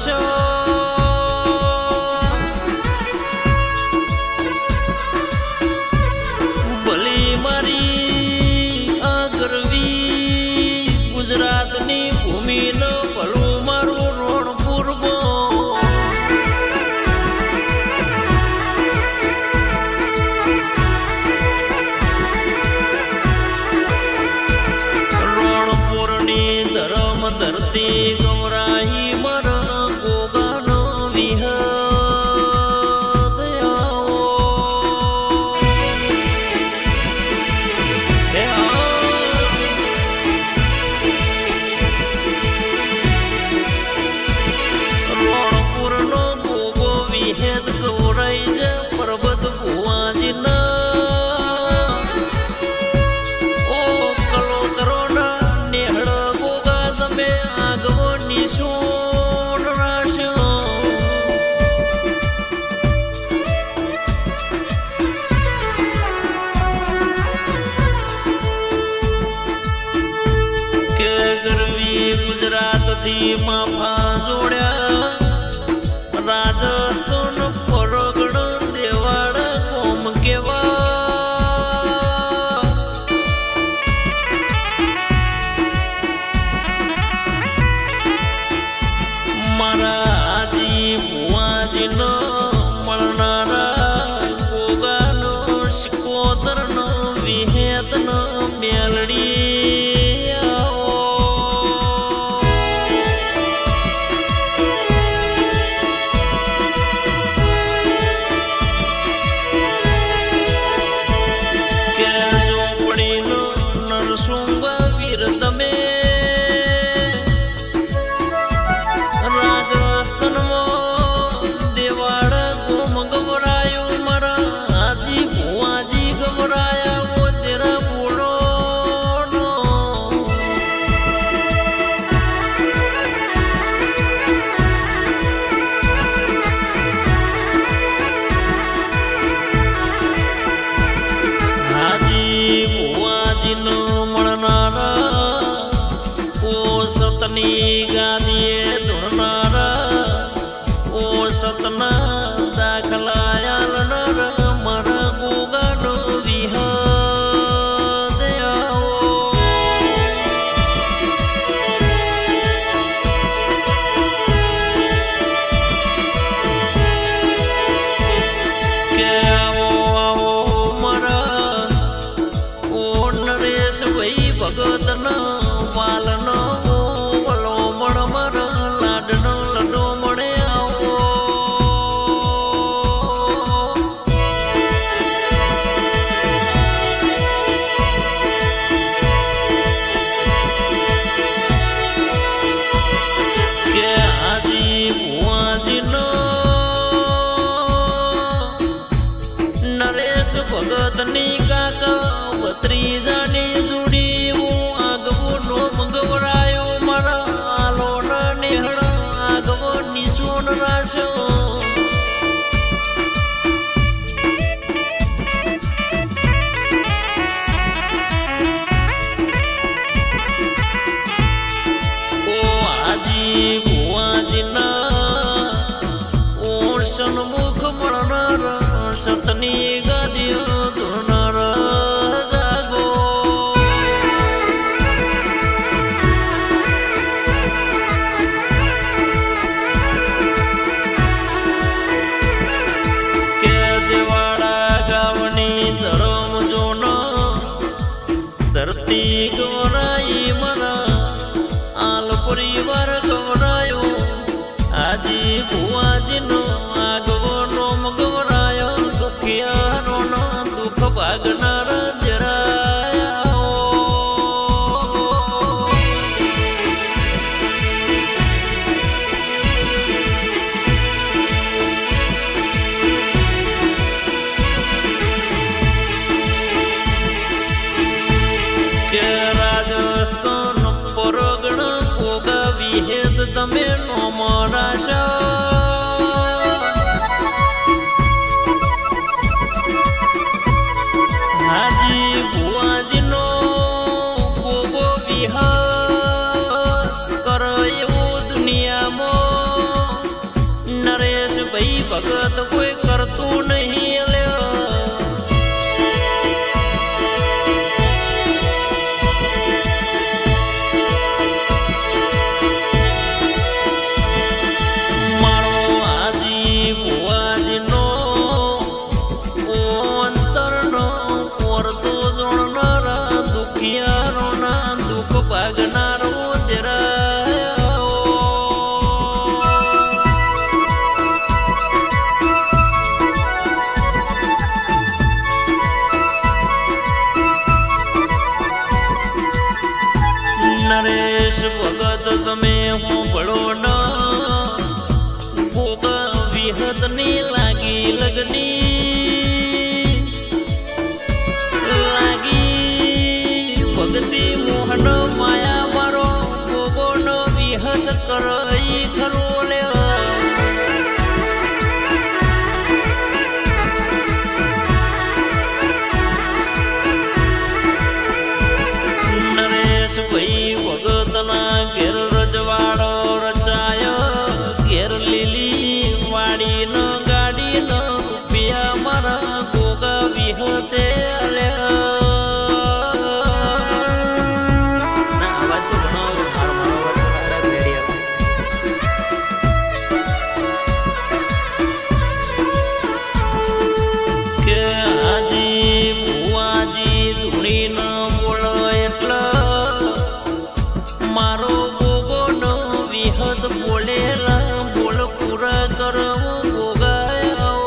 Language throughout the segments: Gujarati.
રાશો ભલી મારી અગરવી ગુજરાતની ભૂમિનો ભલું મારું રણપુર ગો રણપુરની ધરમ ધરતી ગૌરાઈ મર ગોગાનો વિહદ રણપુરનો ગોગો વિહેદ ગૌરાઈ જ પર્વત ભુવાજીના સોન રાશો કે ગરવી ગુજરાતથી માફા જોડ્યા રાજસ્થાન પરગણ દેવાડ કોમ કેવા મળનારા ગોગાનો શિકોતરનો વિહેતનો મેલડી કે ઝોપડીનો નરસુંગ વીર તમે મળનારા ઓ સતની ગાદીએ ધૂણનારા ઓ સતના દાખલા આલનાર મારા ગોગાનો વિહદ કે આવો આવો મારા ઓ નરેશ ભાઈ ભગતનો વાલનો વલો મણ મર લાડનો લડો મળે આવો કે હાજી ભુવાજીનો નરેશ ભગતની કાકા ભત્રીજાની જોડી હું આગવો મંગવરાયો મારા આલો નેહળ આગવો નિસોન રાશો ઓ હાજી ભુવાજીના ઓ સન્મુખ મળનાર સતની ગાદીઓ ધોનાર જાગો કે દેવાડા ગાવની ધરમ જોનો ધરતી ગૌરાઈ મરા આલ પરિવાર ગૌરાયો હાજી ભુવાજીનો આગવો નોમ ગૌરાયો દુખિયારોનો દુઃખ ભાગનાર જરાયા કે રાજસ્થાન પરગણ ગોગા વિહેદ તમે નોમ રાશો નરેશ ભાઈ ભગત કોઈ કરતું નહીં લ્યો મારો આજી ભુવાજીનો અંતરનો કોરતો જોણનારા દુખિયારોના દુઃખ ભાગનારો નરેશ ભગત તમે હું ભળો ન ભોગ વિહતની લાગી લગની લાગી ભગતી મોહન માયા મારો ભોગોનો વિહત કરઈ ખરો લે નરેશ ભાઈ ભગતના ઘેર રજવાડો રચાય ઘેર લીલી વાડી ન ગાડી ન રૂપિયા મારા ગોગા વિહતે કે હાજી ભુવાજી ધૂણી ન બોલો મારો ગોગો નો વિહત બોલેલા બોલ પૂરા કરવું ગોગાયો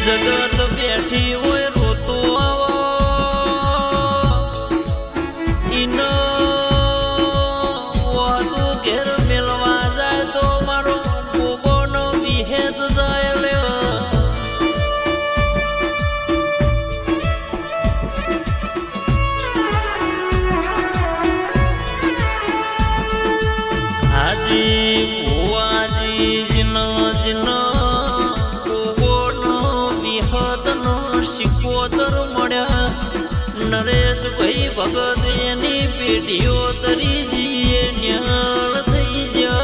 જગત બેઠી હોય રોતો આવો ઈનો વાતો ઘેર મેલવા જાય તો મારો હેત જાય લ્યો હાજી ભુવાજી જીનો જીનો ભોગોનો વિહતનો શિકોતર મળ્યા નરેશ ભાઈ ભગત એની પેઢીઓ તરી જીએ ન્યાળ થઈ જા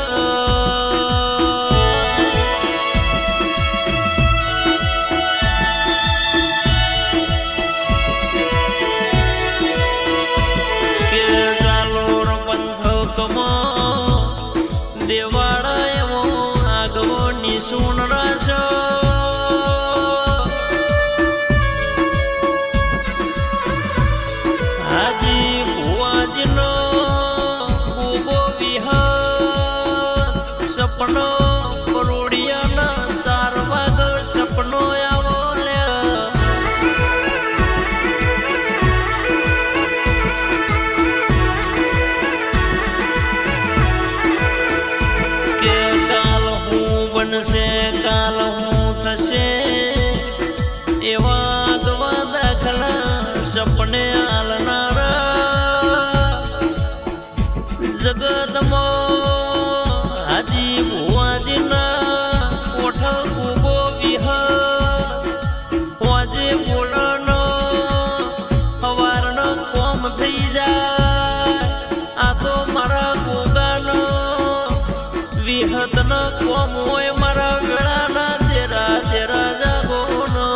દેવાળા એવો આગવની સુણ રાશો હાજી ભુવાજીનો ગોગો વિહ સપનો કરોડિયાના 4 વાગ સપનો આવો લે બનશે કાલ હું થશે એવા ગવા દાખલા સપને આલનારા જગતમાં હાજી ભુવાજીના કોઠલ ગોગો વિહ વાજે બોલનો હવારનો કોમ થઈ જાય આ તો મારા ગોગાનો વિહતનો કોમ હોય મારા વેળાના તેરા તેરા જાગોનો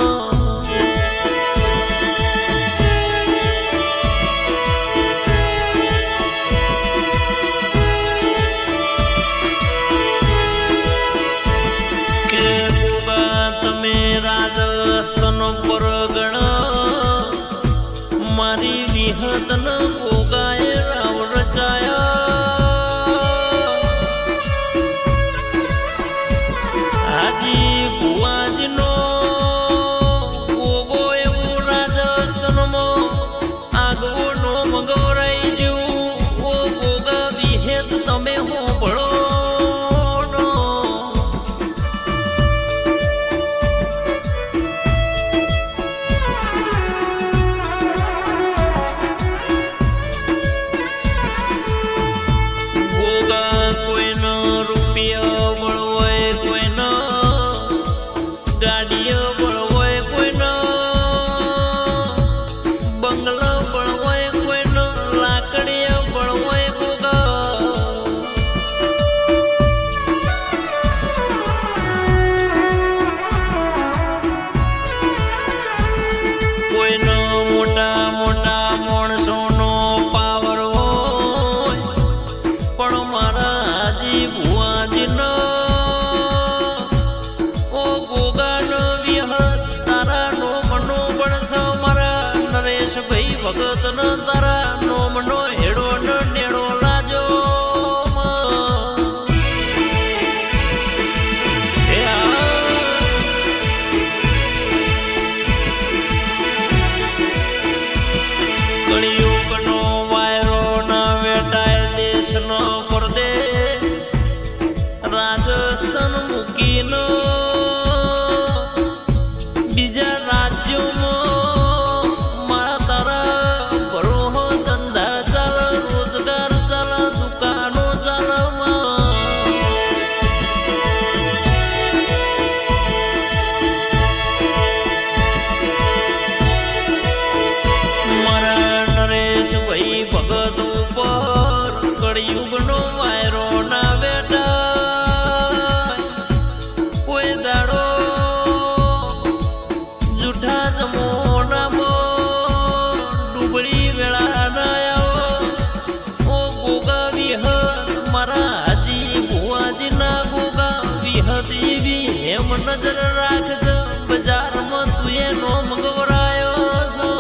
છો મારા નરેશ ભાઈ ભગત ન તારા નોમનો હેડો ન નેડો લાજો કળિયુગનો વાયરો ના વેટાય દેશનો પરદેશ રાજસ્થાન મૂકીનો બીજા રાજ્યોમાં મારા તારા ભરોહો ધંધા ચાલ રોજગાર ચાલ દુકાનો ચાલ મારા નરેશ ભાઈ ભગત ઉપર કળિયુગનો વાયરો ના વેટા કોઈ દાડો જૂઠા જમોનામાં ડુબળી વેળા ના આવો ઓ ગોગા વિહત મારા હાજી ભુવાજી ના ગોગા વિહત એવી એમ નજર રાખજો બજારમાં તું એ નોમ ગવરાયો છો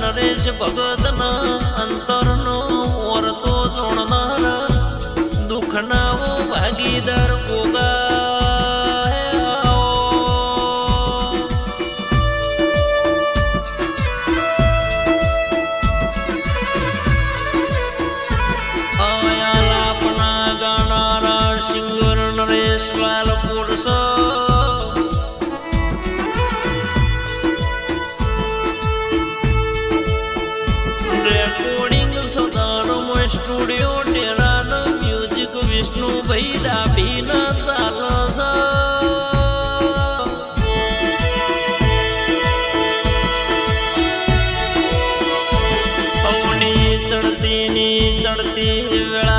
નરેશ ભગત અંતર નો વર્તો જોણનાર દુઃખના ભાગીદાર આપણા ગાનારા સિંગર નરેશ લાલ પુરુષ સ્ટુડિયો ટેરાનો મ્યુઝિક વિષ્ણુ ભાઈ ડાભી ના તાલસ અવની ચડતી વેળા